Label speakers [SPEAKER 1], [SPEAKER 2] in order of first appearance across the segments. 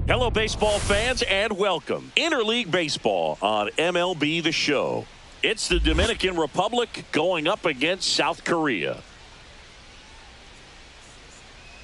[SPEAKER 1] Hello, baseball fans, and welcome. Interleague Baseball on MLB The Show. It's the Dominican Republic going up against South Korea.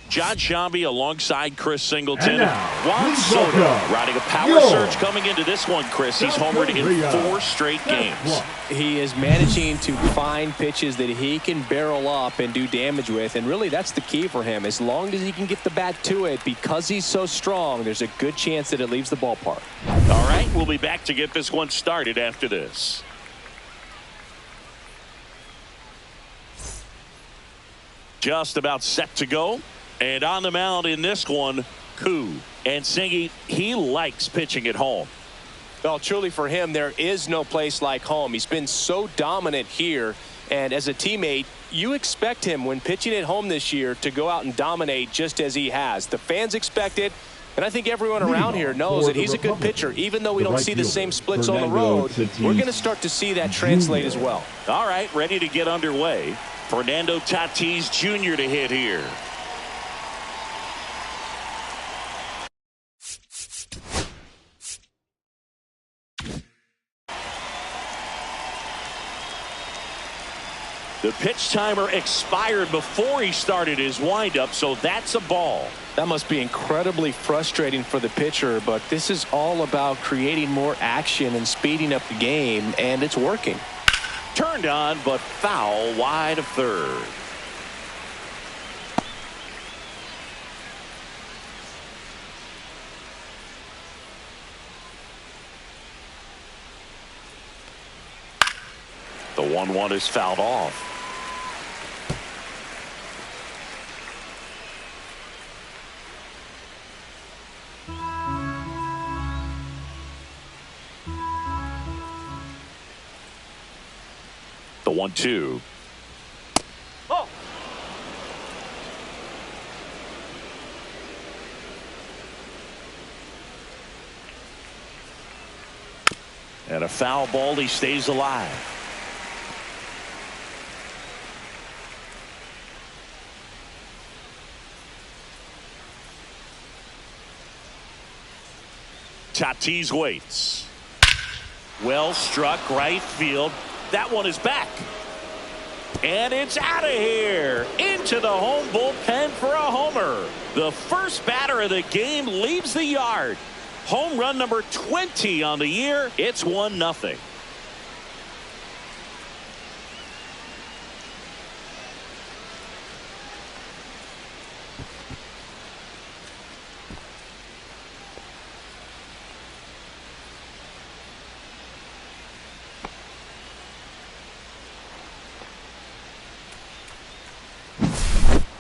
[SPEAKER 1] John Shambi alongside Chris Singleton. Juan Soto riding a power surge coming into this one, Chris. He's homered in 4 straight games.
[SPEAKER 2] He is managing to find pitches that he can barrel up and do damage with, and really that's the key for him. As long as he can get the bat to it, because he's so strong, there's a good chance that it leaves the ballpark.
[SPEAKER 1] All right, we'll be back to get this one started after this. Just about set to go. And on the mound in this one, Koo. And Singy, he likes pitching at home.
[SPEAKER 2] Well, truly for him, there is no place like home. He's been so dominant here. And as a teammate, you expect him when pitching at home this year to go out and dominate just as he has. The fans expect it. And I think everyone around here knows that he's a good pitcher. Even though we don't see the same splits on the road, we're going to start to see that translate as well.
[SPEAKER 1] All right, ready to get underway. Fernando Tatis Jr. to hit here. The pitch timer expired before he started his windup, so that's a ball.
[SPEAKER 2] That must be incredibly frustrating for the pitcher, but this is all about creating more action and speeding up the game, and it's working.
[SPEAKER 1] Turned on, but foul wide of third. The 1-1 is fouled off. The 1-2.
[SPEAKER 2] Oh.
[SPEAKER 1] And a foul ball. He stays alive. Tatis waits. Well struck right field. That one is back. And it's out of here. Into the home bullpen for a homer. The first batter of the game leaves the yard. Home run number 20 on the year. It's 1-0.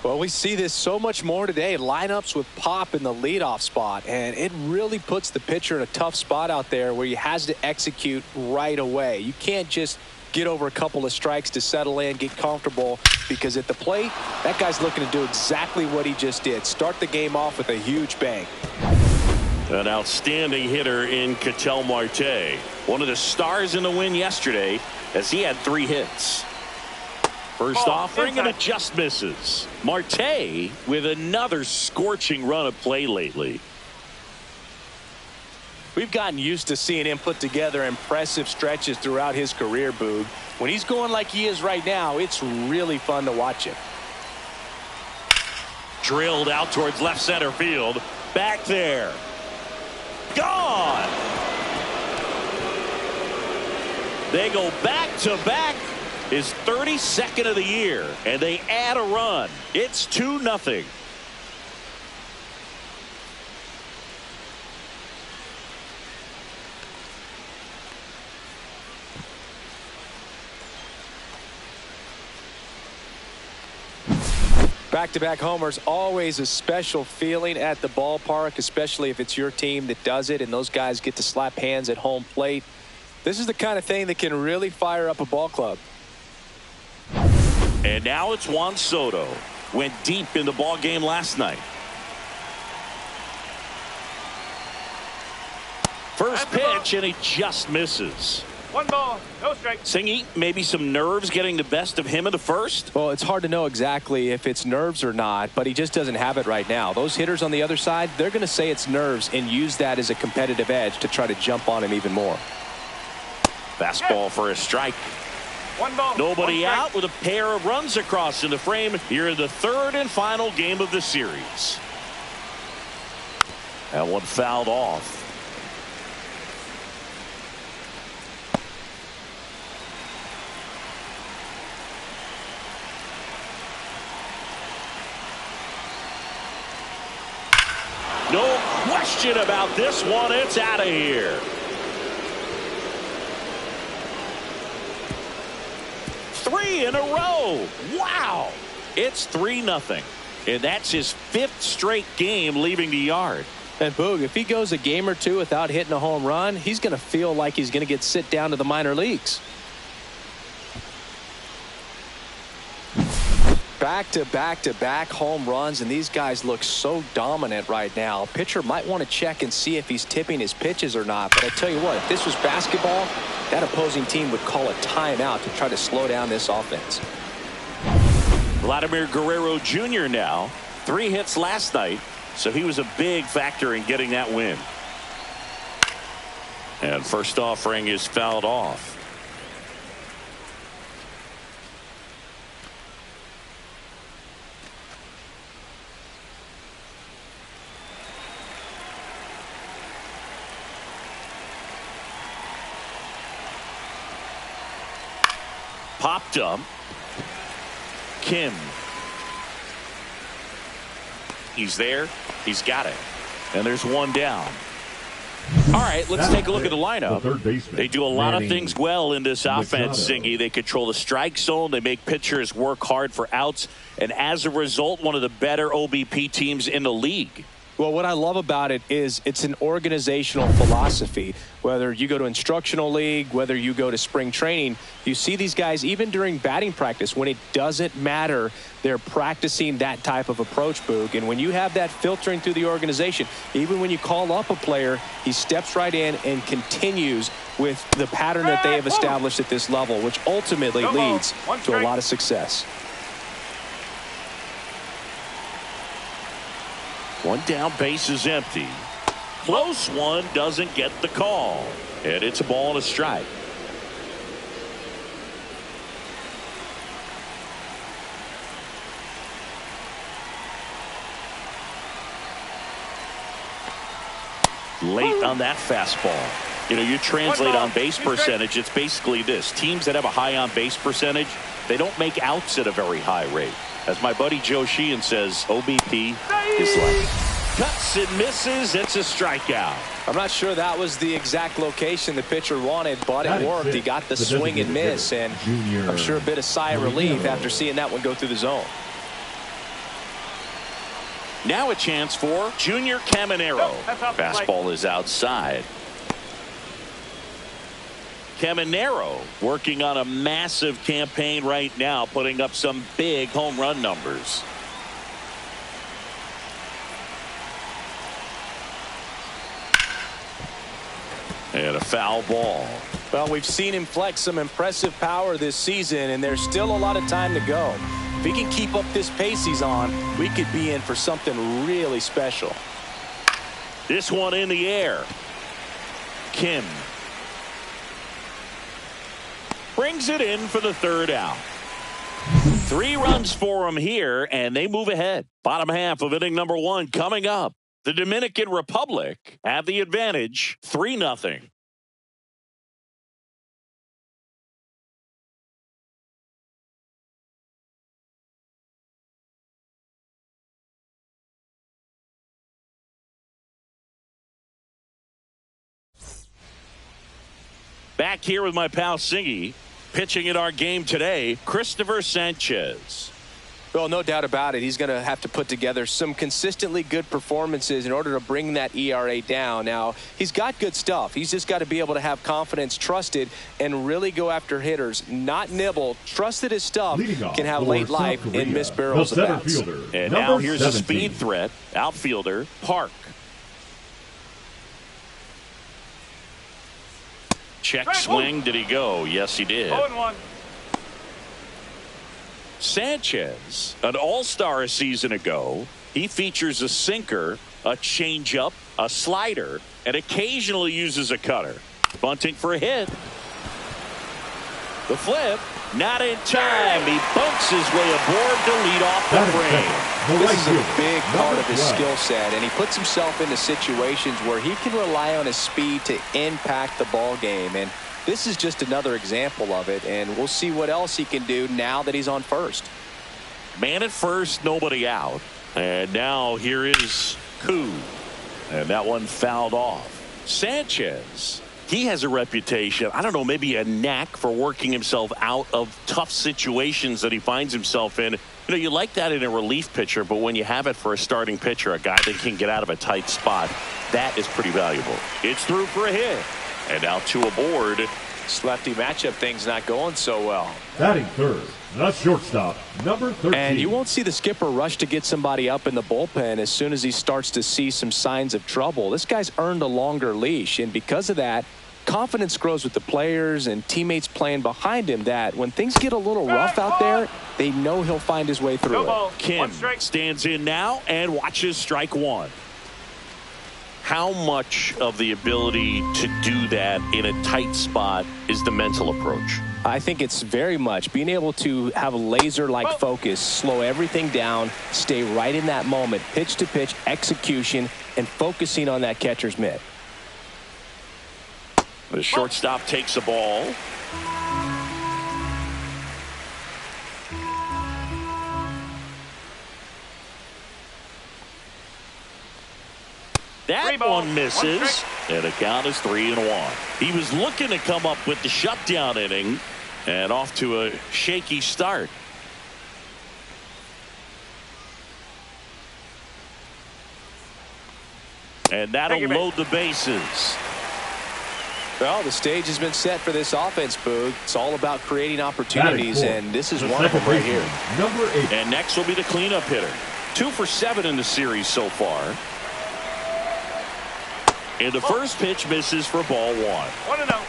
[SPEAKER 2] Well, we see this so much more today. Lineups with pop in the leadoff spot, and it really puts the pitcher in a tough spot out there where he has to execute right away. You can't just get over a couple of strikes to settle in, get comfortable, because at the plate, that guy's looking to do exactly what he just did. Start the game off with a huge bang.
[SPEAKER 1] An outstanding hitter in Ketel Marte. One of the stars in the win yesterday as he had 3 hits. First offering, and it just misses. Marte with another scorching run of play lately.
[SPEAKER 2] We've gotten used to seeing him put together impressive stretches throughout his career, Boog. When he's going like he is right now, it's really fun to watch him.
[SPEAKER 1] Drilled out towards left center field. Back there. Gone! They go back to back. His 32nd of the year, and they add a run. It's 2-0.
[SPEAKER 2] Back-to-back homers, always a special feeling at the ballpark, especially if it's your team that does it and those guys get to slap hands at home plate. This is the kind of thing that can really fire up a ball club.
[SPEAKER 1] And now it's Juan Soto. Went deep in the ball game last night. First pitch, and he just misses.
[SPEAKER 3] 1 ball, no strike.
[SPEAKER 1] Singy, maybe some nerves getting the best of him in the first?
[SPEAKER 2] Well, it's hard to know exactly if it's nerves or not, but he just doesn't have it right now. Those hitters on the other side, they're going to say it's nerves and use that as a competitive edge to try to jump on him even more.
[SPEAKER 1] Fastball for a strike.
[SPEAKER 3] 1 ball.
[SPEAKER 1] Nobody
[SPEAKER 3] 1 strike.
[SPEAKER 1] out with a pair of runs across in the frame here in the third and final game of the series. That one fouled off. No question about this one. It's out of here. Three in a row. Wow. It's 3-0. And that's his 5th straight game leaving the yard.
[SPEAKER 2] And Boog, if he goes a game or two without hitting a home run, he's going to feel like he's going to get sent down to the minor leagues. Back-to-back-to-back home runs, and these guys look so dominant right now. Pitcher might want to check and see if he's tipping his pitches or not. But I tell you what, if this was basketball, that opposing team would call a timeout to try to slow down this offense.
[SPEAKER 1] Vladimir Guerrero Jr. now. 3 hits last night, so he was a big factor in getting that win. And first offering is fouled off. Popped up. Kim. He's there. He's got it. And there's one down. All right, let's take a look at the lineup. They do a lot of things well in this offense, Singy. They control the strike zone. They make pitchers work hard for outs. And as a result, one of the better OBP teams in the league.
[SPEAKER 2] Well, what I love about it is it's an organizational philosophy. Whether you go to instructional league, whether you go to spring training, you see these guys even during batting practice when it doesn't matter. They're practicing that type of approach, Boog. And when you have that filtering through the organization, even when you call up a player, he steps right in and continues with the pattern that they have established at this level, which ultimately leads to a lot of success.
[SPEAKER 1] One down, base is empty. Close one, doesn't get the call. And it's a ball and a strike. Late on that fastball. You know, you translate on base percentage, it's basically this. Teams that have a high on base percentage, they don't make outs at a very high rate. As my buddy Joe Sheehan says, OBP is like cuts and misses. It's a strikeout.
[SPEAKER 2] I'm not sure that was the exact location the pitcher wanted, but it worked. He got the swing and miss, and I'm sure a bit of sigh of relief after seeing that one go through the zone.
[SPEAKER 1] Now a chance for Junior Caminero. Fastball is outside. Caminero working on a massive campaign right now, putting up some big home run numbers. And a foul ball.
[SPEAKER 2] Well, we've seen him flex some impressive power this season, and there's still a lot of time to go. If he can keep up this pace he's on, we could be in for something really special.
[SPEAKER 1] This one in the air. Kim brings it in for the third out. 3 runs for him here, and they move ahead. Bottom half of inning number 1 coming up. The Dominican Republic have the advantage, 3-0. Back here with my pal Singy, pitching in our game today, Christopher Sanchez.
[SPEAKER 2] Well, no doubt about it. He's going to have to put together some consistently good performances in order to bring that ERA down. Now, he's got good stuff. He's just got to be able to have confidence, trust it, and really go after hitters. Not nibble. Trust that his stuff can have late life and miss barrels of bats.
[SPEAKER 1] And now here's a speed threat. Outfielder, Park. Check swing. Did he go? Yes, he did.
[SPEAKER 3] 0-1.
[SPEAKER 1] Sanchez, an all-star a season ago. He features a sinker, a changeup, a slider, and occasionally uses a cutter. Bunting for a hit. The flip, not in time. He bunks his way aboard to lead off the frame.
[SPEAKER 2] This is a big part of his skill set, and he puts himself into situations where he can rely on his speed to impact the ball game. And this is just another example of it, and we'll see what else he can do now that he's on first.
[SPEAKER 1] Man at first, nobody out. And now here is Koo. And that one fouled off. Sanchez, he has a reputation, I don't know, maybe a knack for working himself out of tough situations that he finds himself in. You know, you like that in a relief pitcher, but when you have it for a starting pitcher, a guy that can get out of a tight spot, that is pretty valuable. It's through for a hit. And now two aboard.
[SPEAKER 2] This lefty matchup thing's not going so well.
[SPEAKER 4] Batting third, the shortstop, number 13.
[SPEAKER 2] And you won't see the skipper rush to get somebody up in the bullpen as soon as he starts to see some signs of trouble. This guy's earned a longer leash, and because of that, confidence grows with the players and teammates playing behind him, that when things get a little rough out there, they know he'll find his way through it.
[SPEAKER 1] Kim stands in now and watches strike one. How much of the ability to do that in a tight spot is the mental approach?
[SPEAKER 2] I think it's very much being able to have a laser-like focus, slow everything down, stay right in that moment, pitch-to-pitch execution, and focusing on that catcher's mitt.
[SPEAKER 1] The shortstop takes a ball. That one misses, and the count is 3-1. He was looking to come up with the shutdown inning, and off to a shaky start. And that'll load the bases.
[SPEAKER 2] Well, the stage has been set for this offense, Boog. It's all about creating opportunities, and this is one of them right here.
[SPEAKER 4] Number 8.
[SPEAKER 1] And next will be the cleanup hitter. 2 for 7 in the series so far. And the first pitch misses for ball 1.
[SPEAKER 3] 1-0.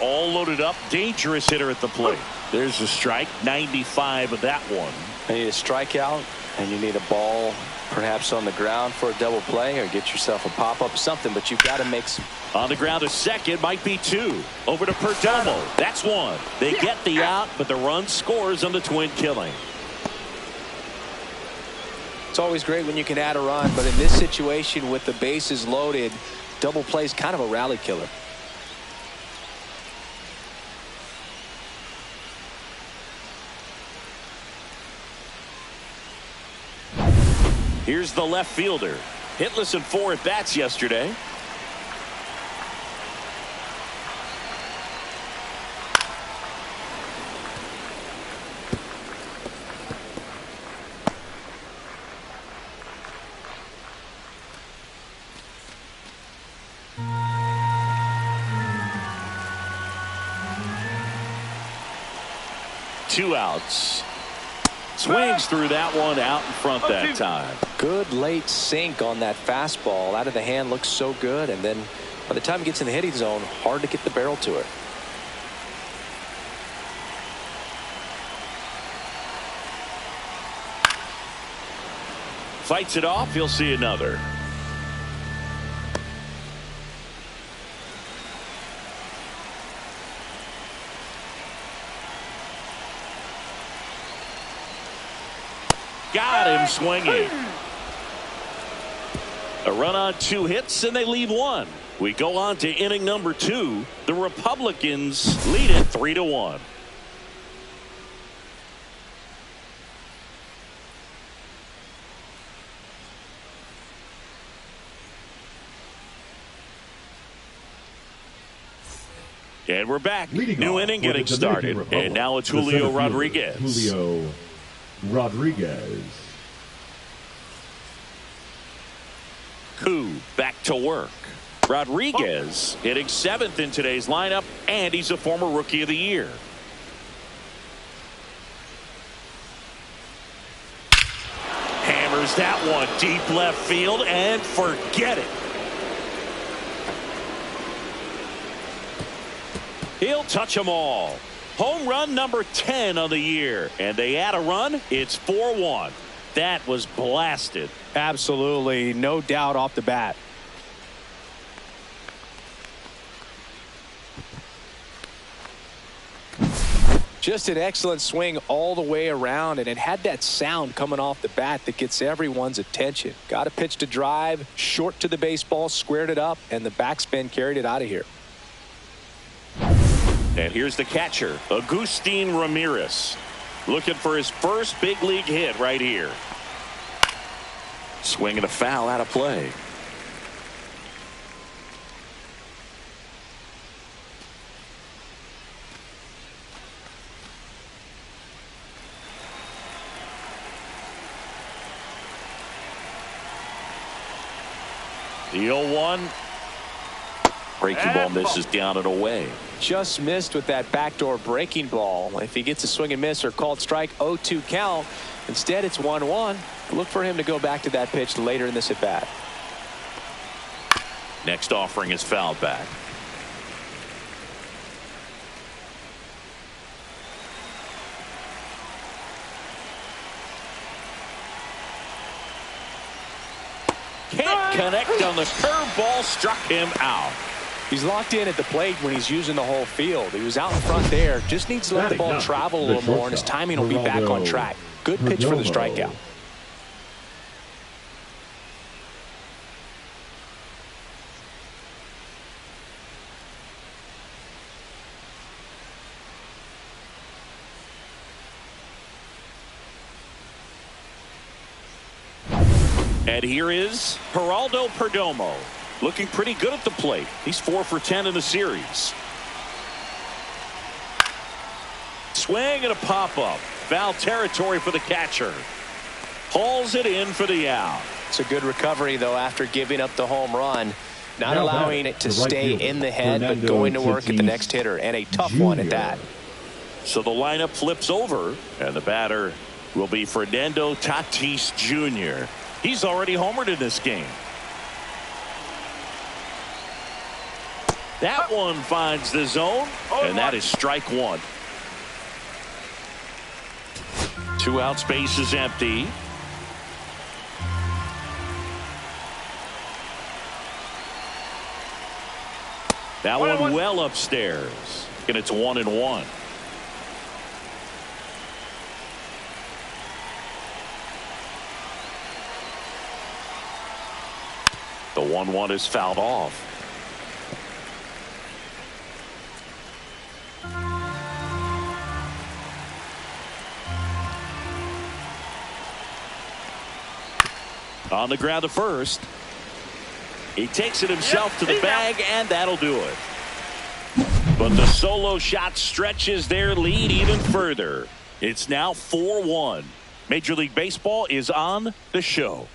[SPEAKER 1] All loaded up, dangerous hitter at the plate. There's a strike, 95 of that one.
[SPEAKER 2] You need a strikeout, and you need a ball perhaps on the ground for a double play, or get yourself a pop-up, something, but you've got to make some.
[SPEAKER 1] On the ground, a second, might be 2. Over to Perdomo. That's 1. They get the out, but the run scores on the twin killing.
[SPEAKER 2] It's always great when you can add a run, but in this situation with the bases loaded, double play is kind of a rally killer.
[SPEAKER 1] Here's the left fielder. Hitless in 4 at-bats yesterday. Two outs. Swings through that one, out in front that time.
[SPEAKER 2] Good late sink on that fastball. Out of the hand, looks so good, and then by the time it gets in the hitting zone, hard to get the barrel to it.
[SPEAKER 1] Fights it off. He'll see another. Got him swinging. A run on 2 hits, and they leave 1. We go on to inning number 2. The Republicans lead it 3-1. And we're back. New inning getting started. And now it's Julio Rodriguez.
[SPEAKER 4] Julio Rodriguez.
[SPEAKER 1] Koo back to work. Rodriguez hitting 7th in today's lineup, and he's a former Rookie of the Year. fires that one deep left field, and forget it. He'll touch them all. Home run number 10 on the year, and they add a run. It's 4-1. That was blasted.
[SPEAKER 2] Absolutely, no doubt off the bat. Just an excellent swing all the way around, and it had that sound coming off the bat that gets everyone's attention. Got a pitch to drive, short to the baseball, squared it up, and the backspin carried it out of here.
[SPEAKER 1] And here's the catcher, Agustin Ramirez, looking for his first big league hit right here. Swing and a foul out of play. The 0-1. Breaking ball misses down and away.
[SPEAKER 2] Just missed with that backdoor breaking ball. If he gets a swing and miss or called strike, 0-2 count. Instead, it's 1-1. Look for him to go back to that pitch later in this at bat.
[SPEAKER 1] Next offering is fouled back. Can't connect on the curveball, struck him out.
[SPEAKER 2] He's locked in at the plate when he's using the whole field. He was out in front there. Just needs to let the ball travel a little more, and his timing will be back on track. Good pitch for the strikeout.
[SPEAKER 1] And here is Geraldo Perdomo, looking pretty good at the plate. He's 4 for 10 in the series. Swing and a pop-up. Foul territory for the catcher. Hauls it in for the out.
[SPEAKER 2] It's a good recovery, though, after giving up the home run. Not allowing it to stay in the head, but going to work at the next hitter, and a tough one at that.
[SPEAKER 1] So the lineup flips over, and the batter will be Fernando Tatis Jr. He's already homered in this game. That one finds the zone, and that is strike one. 2 out, space is empty. That one well upstairs, and it's 1-1. The 1-1 is fouled off. On the ground to first. He takes it himself to the bag, and that'll do it. But the solo shot stretches their lead even further. It's now 4-1. Major League Baseball is on the show.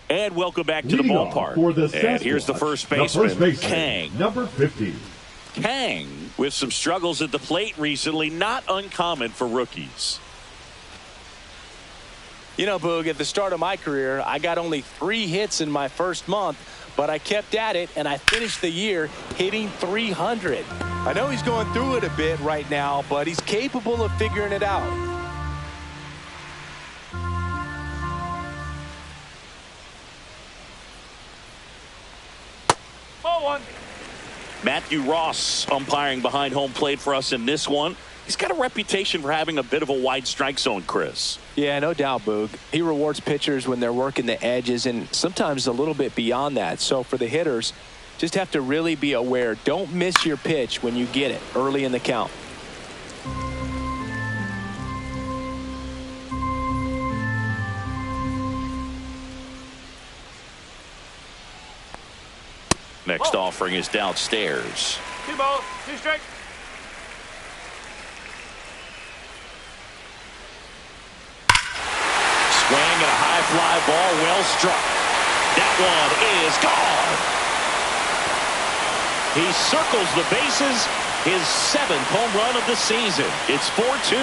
[SPEAKER 1] And welcome back to the ballpark. And here's the first baseman, Kang.
[SPEAKER 4] Number 50.
[SPEAKER 1] Kang with some struggles at the plate recently, not uncommon for rookies.
[SPEAKER 2] You know, Boog, at the start of my career, I got only 3 hits in my first month, but I kept at it, and I finished the year hitting 300. I know he's going through it a bit right now, but he's capable of figuring it out.
[SPEAKER 3] Ball one.
[SPEAKER 1] Matthew Ross umpiring behind home plate for us in this one. He's got a reputation for having a bit of a wide strike zone, Chris.
[SPEAKER 2] Yeah, no doubt, Boog. He rewards pitchers when they're working the edges and sometimes a little bit beyond that. So for the hitters, just have to really be aware. Don't miss your pitch when you get it early in the count.
[SPEAKER 1] Next offering is downstairs.
[SPEAKER 3] 2 balls, 2 strikes.
[SPEAKER 1] Swing and a high fly ball, well struck. That one is gone. He circles the bases his 7th home run of the season. It's 4-2.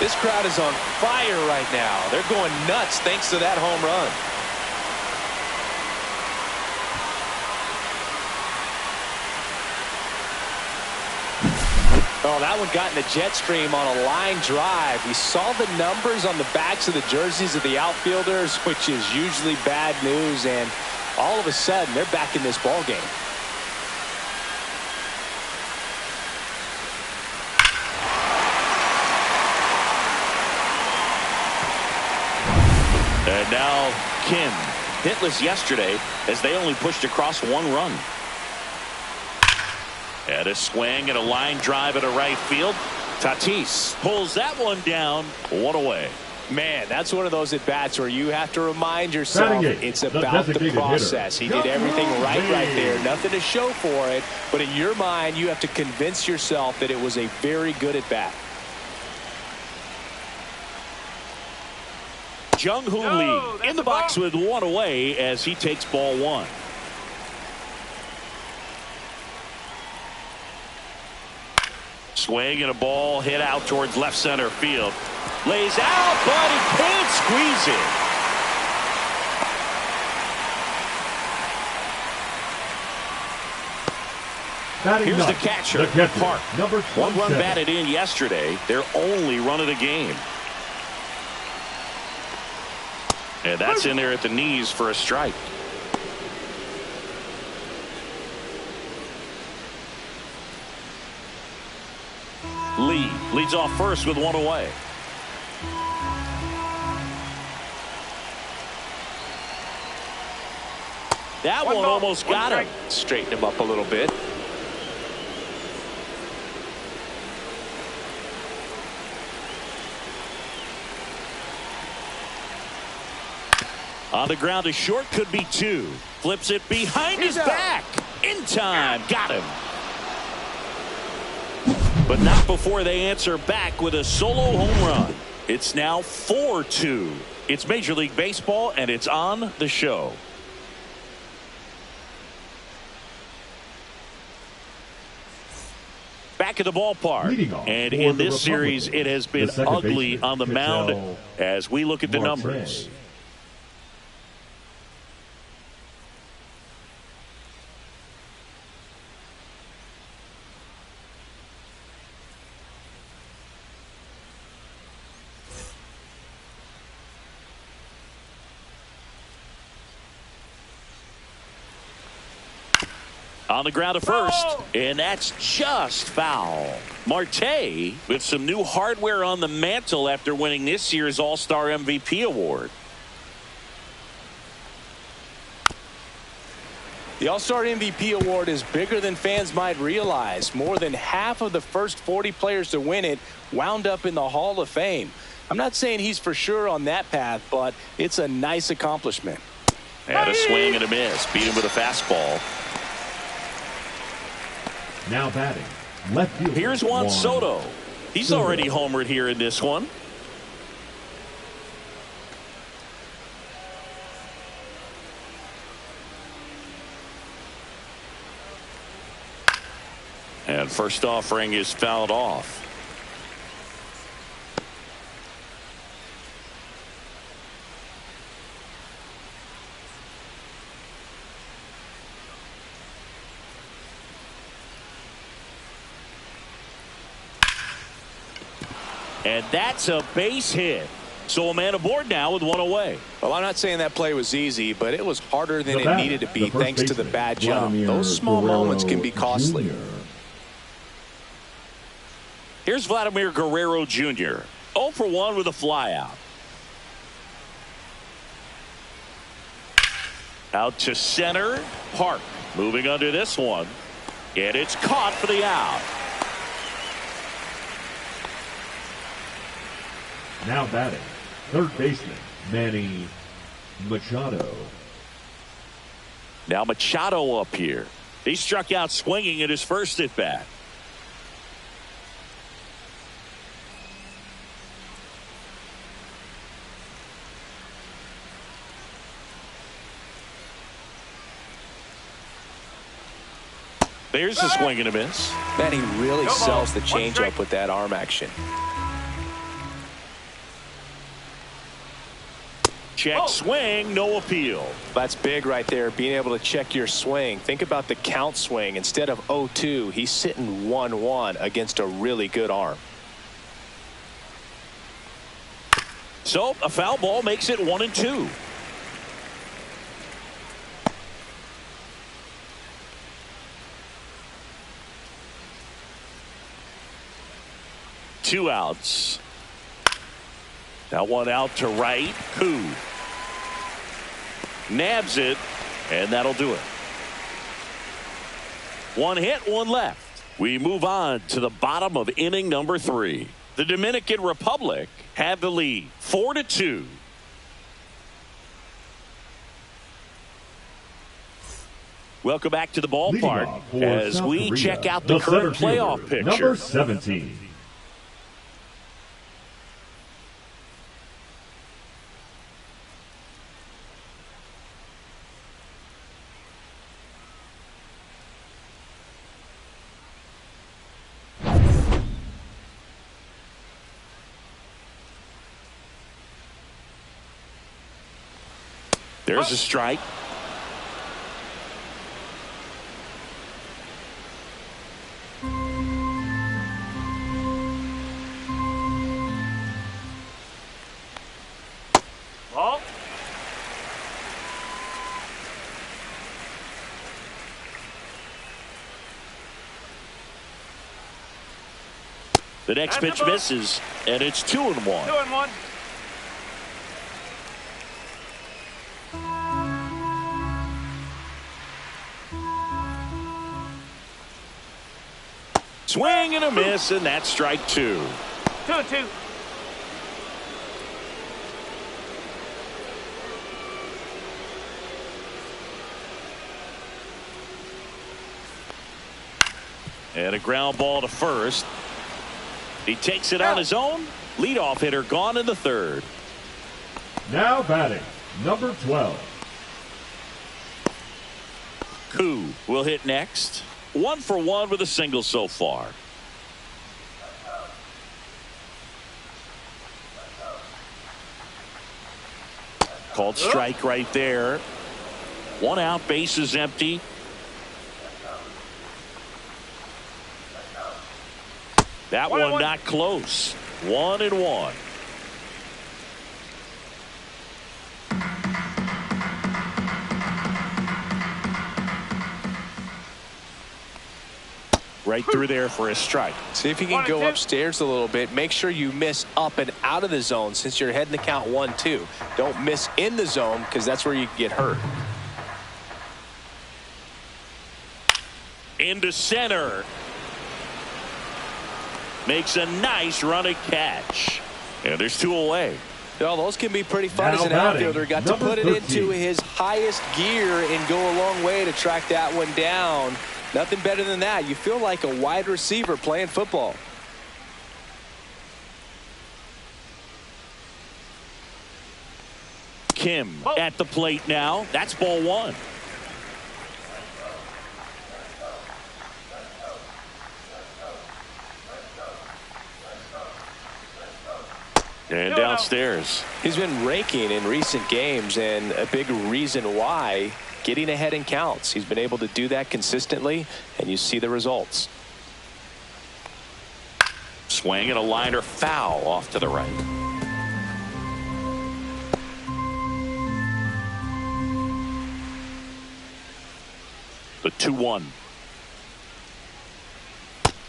[SPEAKER 2] This crowd is on fire right now. They're going nuts thanks to that home run. Oh, that one got in the jet stream on a line drive. We saw the numbers on the backs of the jerseys of the outfielders, which is usually bad news, and all of a sudden they're back in this ball game.
[SPEAKER 1] And now Kim, hitless yesterday as they only pushed across 1 run. And a swing and a line drive at a right field. Tatis pulls that one down. 1 away.
[SPEAKER 2] Man, that's one of those at-bats where you have to remind yourself it's about the process. He did everything right there. Nothing to show for it. But in your mind, you have to convince yourself that it was a very good at-bat.
[SPEAKER 1] Jung-Hoo Lee in the box with 1 away as he takes ball 1. Swing and a ball hit out towards left center field. Lays out, but he can't squeeze it. Here's the catcher, Park.
[SPEAKER 4] Number
[SPEAKER 1] 1 run batted in yesterday. Their only run of the game. And that's in there at the knees for a strike. Lee leads off first with 1 away. That one almost got him.
[SPEAKER 2] Straighten him up a little bit.
[SPEAKER 1] On the ground to short, could be 2. Flips it behind his back. In time. Got him. But not before they answer back with a solo home run. It's now 4-2. It's Major League Baseball, and it's on the show. Back at the ballpark. And in this series, it has been ugly on the mound as we look at the numbers. On the ground to first, and that's just foul. Marte with some new hardware on the mantle after winning this year's All-Star MVP award.
[SPEAKER 2] The All-Star MVP award is bigger than fans might realize. More than half of the first 40 players to win it wound up in the Hall of Fame. I'm not saying he's for sure on that path, but it's a nice accomplishment.
[SPEAKER 1] And a swing and a miss. Beat him with a fastball.
[SPEAKER 4] Now batting, left field.
[SPEAKER 1] Here's Juan Soto. He's already homered here in this one. And first offering is fouled off. And that's a base hit. So a man aboard now with 1 away.
[SPEAKER 2] Well, I'm not saying that play was easy, but it was harder than it needed to be thanks to the bad jump. Those small moments can be costly.
[SPEAKER 1] Here's Vladimir Guerrero Jr. 0 for 1 with a flyout. Out to center. Park moving under this one. And it's caught for the out.
[SPEAKER 4] Now batting, third baseman, Manny Machado.
[SPEAKER 1] Now Machado up here. He struck out swinging at his first at bat. There's the swing and a miss.
[SPEAKER 2] Man, he really
[SPEAKER 3] No ball.
[SPEAKER 2] sells the
[SPEAKER 3] One
[SPEAKER 2] changeup
[SPEAKER 3] strike.
[SPEAKER 2] with that arm action.
[SPEAKER 1] Check swing, no appeal.
[SPEAKER 2] That's big right there, being able to check your swing. Think about the count swing. Instead of 0-2, he's sitting 1-1 against a really good arm.
[SPEAKER 1] So a foul ball makes it 1-2. Two outs. Now one out to right. Koo nabs it, and that'll do it. One hit, one left. We move on to the bottom of inning number 3. The Dominican Republic have the lead 4-2. Welcome back to the
[SPEAKER 4] Leading
[SPEAKER 1] ballpark
[SPEAKER 4] off for
[SPEAKER 1] as
[SPEAKER 4] South
[SPEAKER 1] we
[SPEAKER 4] Korea,
[SPEAKER 1] check out the
[SPEAKER 4] center
[SPEAKER 1] current playoff
[SPEAKER 4] fielder,
[SPEAKER 1] picture.
[SPEAKER 4] Number 17.
[SPEAKER 1] There's a strike.
[SPEAKER 3] Ball.
[SPEAKER 1] The next
[SPEAKER 3] That's
[SPEAKER 1] pitch
[SPEAKER 3] the ball.
[SPEAKER 1] misses, and it's 2-1.
[SPEAKER 3] 2-1.
[SPEAKER 1] Swing and a miss, and that's strike 2.
[SPEAKER 3] 2-2.
[SPEAKER 1] And a ground ball to first. He takes it on his own. Leadoff hitter gone in the 3rd.
[SPEAKER 4] Now batting, number 12.
[SPEAKER 1] Koo will hit next. 1 for 1 with a single so far. Called strike right there. 1 out, base is empty. That one not close. 1-1. Right through there for a strike.
[SPEAKER 2] See if you can go upstairs a little bit. Make sure you miss up and out of the zone since you're heading the count 1-2. Don't miss in the zone because that's where you can get hurt.
[SPEAKER 1] Into center. Makes a nice running catch. And there's 2 away.
[SPEAKER 2] Well, those can be pretty fun
[SPEAKER 4] Now
[SPEAKER 2] as an
[SPEAKER 4] batting,
[SPEAKER 2] outfielder. Got to
[SPEAKER 4] number
[SPEAKER 2] put it
[SPEAKER 4] 13.
[SPEAKER 2] into his highest gear and go a long way to track that one down. Nothing better than that. You feel like a wide receiver playing football.
[SPEAKER 1] Kim at the plate now. That's ball 1. And downstairs.
[SPEAKER 2] He's been raking in recent games, and a big reason why, getting ahead in counts. He's been able to do that consistently, and you see the results.
[SPEAKER 1] Swing and a liner foul off to the right. The 2-1.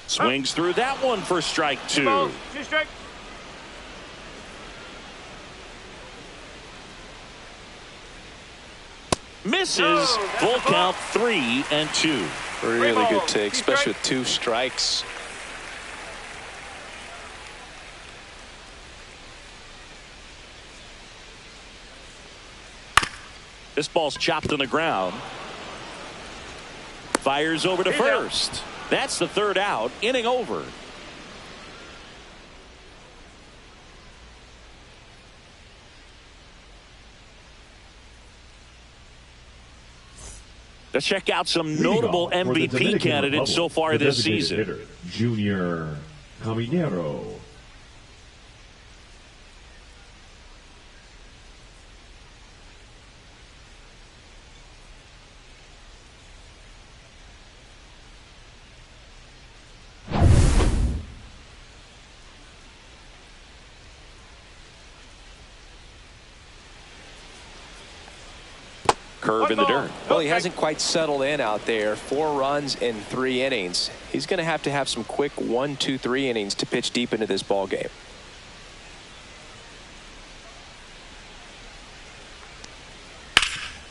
[SPEAKER 1] Swings through that one for strike 2.
[SPEAKER 3] 2 strikes.
[SPEAKER 1] Misses. Full count 3-2.
[SPEAKER 2] Really good take, especially with 2 strikes.
[SPEAKER 1] This ball's chopped on the ground. Fires over to first. That's the 3rd out. Inning over. Let's check out some
[SPEAKER 4] Leading
[SPEAKER 1] notable
[SPEAKER 4] off for the
[SPEAKER 1] MVP
[SPEAKER 4] Dominican
[SPEAKER 1] candidates so
[SPEAKER 4] Republic,
[SPEAKER 1] far
[SPEAKER 4] the
[SPEAKER 1] this
[SPEAKER 4] designated
[SPEAKER 1] season.
[SPEAKER 4] hitter, Junior Caminero.
[SPEAKER 1] Curve in the dirt.
[SPEAKER 2] Well, he hasn't quite settled in out there. 4 runs in 3 innings. He's going to have some quick 1, 2, 3 innings to pitch deep into this ball game.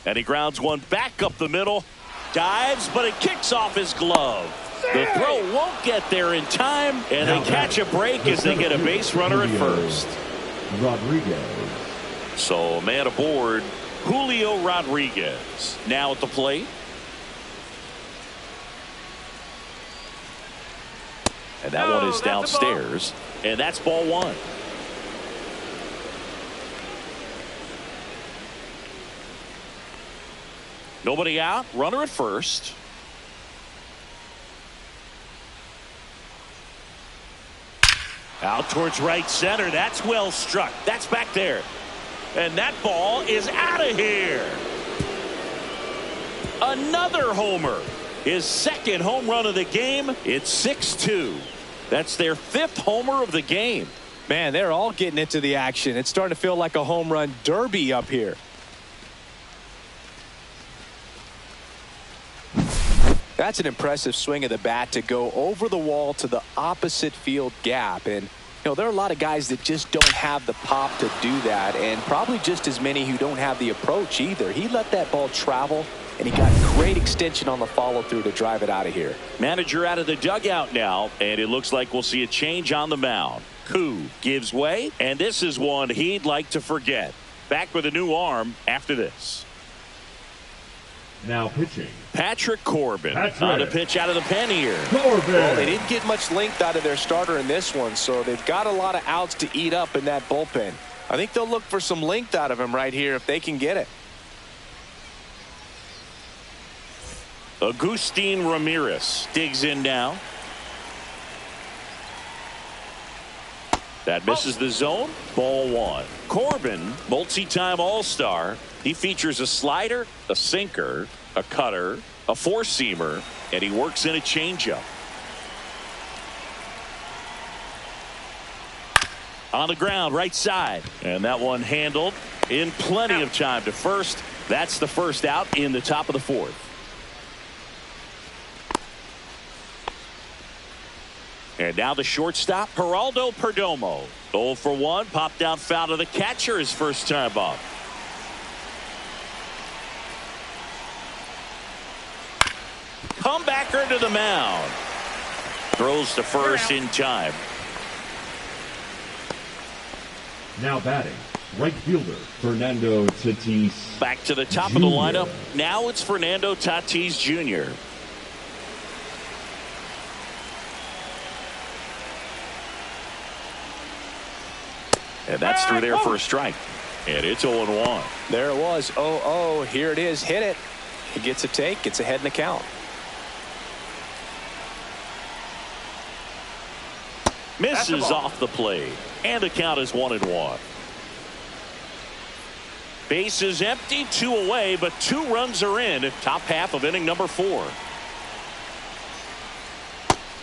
[SPEAKER 1] And he grounds one back up the middle. Dives, but it kicks off his glove. The throw won't get there in time, and they catch a break as they get a base runner at first.
[SPEAKER 4] Rodriguez.
[SPEAKER 1] So, man aboard, Julio Rodriguez. Now at the plate. And that one is downstairs. And that's ball 1. Nobody out. Runner at first. Out towards right center. That's well struck. That's back there. And that ball is out of here. Another homer. His second home run of the game. It's 6-2. That's their 5th homer of the game.
[SPEAKER 2] Man, they're all getting into the action. It's starting to feel like a home run derby up here. That's an impressive swing of the bat to go over the wall to the opposite field gap. And, you know, there are a lot of guys that just don't have the pop to do that, and probably just as many who don't have the approach either. He let that ball travel, and he got great extension on the follow-through to drive it out of here.
[SPEAKER 1] Manager out of the dugout now, and it looks like we'll see a change on the mound. Koo gives way, and this is one he'd like to forget. Back with a new arm after this.
[SPEAKER 4] Now pitching.
[SPEAKER 1] Patrick Corbin on the pitch out of the pen here.
[SPEAKER 4] Corbin.
[SPEAKER 2] Well, they didn't get much length out of their starter in this one, so they've got a lot of outs to eat up in that bullpen. I think they'll look for some length out of him right here if they can get it.
[SPEAKER 1] Agustin Ramirez digs in now. That misses the zone. Ball 1. Corbin, multi-time All-Star. He features a slider, a sinker, a cutter, a four-seamer, and he works in a changeup. On the ground, right side. And that one handled in plenty of time to first. That's the first out in the top of the 4th. And now the shortstop, Geraldo Perdomo. 0 for 1, popped down foul to the catcher his first time up. Comebacker to the mound. Throws to first in time.
[SPEAKER 4] Now batting, right fielder Fernando Tatis.
[SPEAKER 1] Back to the top of the lineup. Now it's Fernando Tatis Jr. And that's through there for a strike. And it's 0-1.
[SPEAKER 2] There it was. 0-0. Here it is. Hit it. He gets a take. Gets ahead in the count.
[SPEAKER 1] Misses off the plate. And the count is 1-1. Base is empty. 2 away, but 2 runs are in. Top half of inning number 4.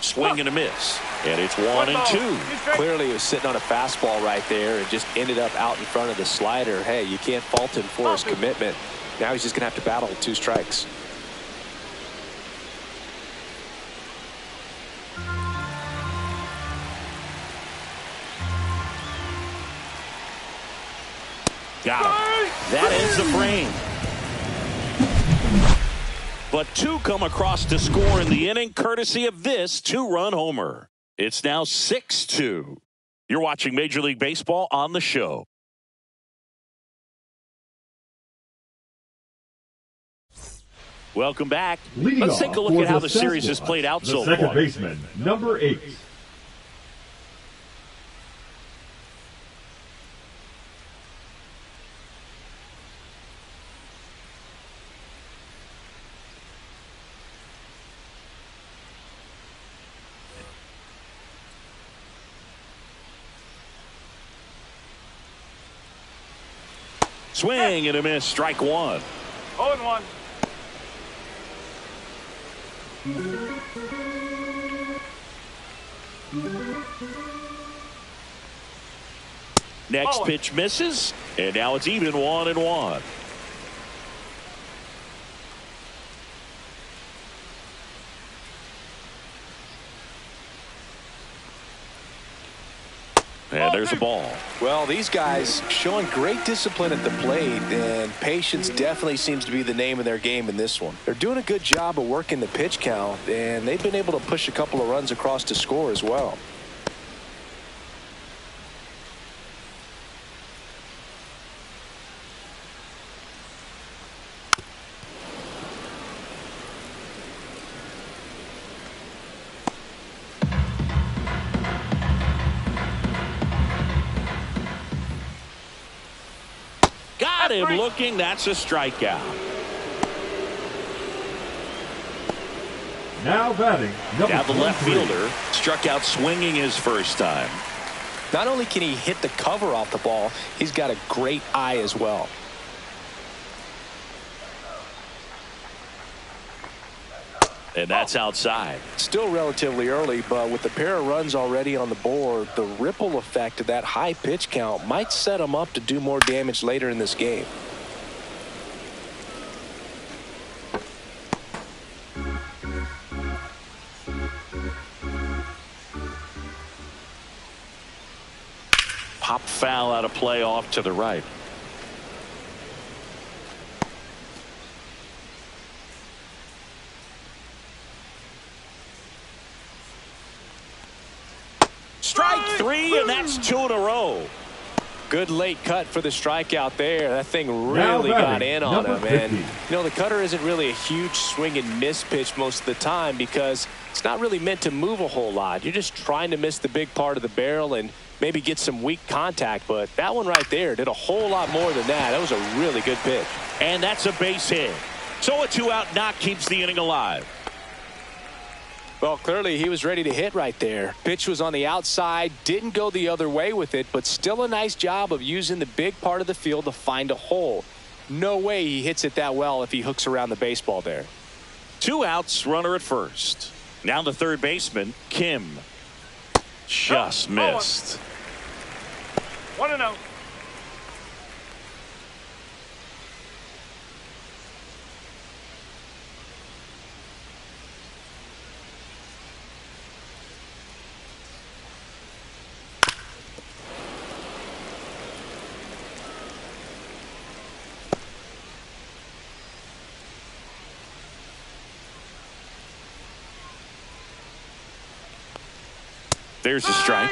[SPEAKER 1] Swing and a miss. And it's 1-2.
[SPEAKER 2] Clearly he was sitting on a fastball right there and just ended up out in front of the slider. Hey, you can't fault him for his commitment. Now he's just going to have to battle with 2 strikes.
[SPEAKER 1] Got him. That ends the frame. But 2 come across to score in the inning, courtesy of this 2-run homer. It's now 6-2. You're watching Major League Baseball on the show. Welcome back. Let's take a look at how the series has played out so far.
[SPEAKER 4] Second baseman, number 8.
[SPEAKER 1] Swing and a miss. Strike one.
[SPEAKER 3] 0-1.
[SPEAKER 1] Next pitch misses, and now it's even 1-1. And there's a ball.
[SPEAKER 2] Well, these guys showing great discipline at the plate, and patience definitely seems to be the name of their game in this one. They're doing a good job of working the pitch count, and they've been able to push a couple of runs across to score as well.
[SPEAKER 1] Got him looking. That's a strikeout.
[SPEAKER 4] Now batting,
[SPEAKER 1] Now the left
[SPEAKER 4] 23.
[SPEAKER 1] fielder struck out swinging his first time.
[SPEAKER 2] Not only can he hit the cover off the ball, he's got a great eye as well.
[SPEAKER 1] And that's outside.
[SPEAKER 2] Still relatively early, but with the pair of runs already on the board, the ripple effect of that high pitch count might set him up to do more damage later in this game.
[SPEAKER 1] Pop foul out of play off to the right. Strike three, and that's 2 in a row.
[SPEAKER 2] Good late cut for the strikeout there. That thing
[SPEAKER 4] Now
[SPEAKER 2] really got
[SPEAKER 4] batting,
[SPEAKER 2] in on
[SPEAKER 4] number
[SPEAKER 2] him. And,
[SPEAKER 4] 50.
[SPEAKER 2] you know, the cutter isn't really a huge swing and miss pitch most of the time because it's not really meant to move a whole lot. You're just trying to miss the big part of the barrel and maybe get some weak contact. But that one right there did a whole lot more than that. That was a really good pitch.
[SPEAKER 1] And that's a base hit. So a 2-out knock keeps the inning alive.
[SPEAKER 2] Well, clearly he was ready to hit right there. Pitch was on the outside, didn't go the other way with it, but still a nice job of using the big part of the field to find a hole. No way he hits it that well if he hooks around the baseball there.
[SPEAKER 1] 2 outs, runner at first. Now the third baseman, Kim. Just missed.
[SPEAKER 3] 1-0.
[SPEAKER 1] There's a strike.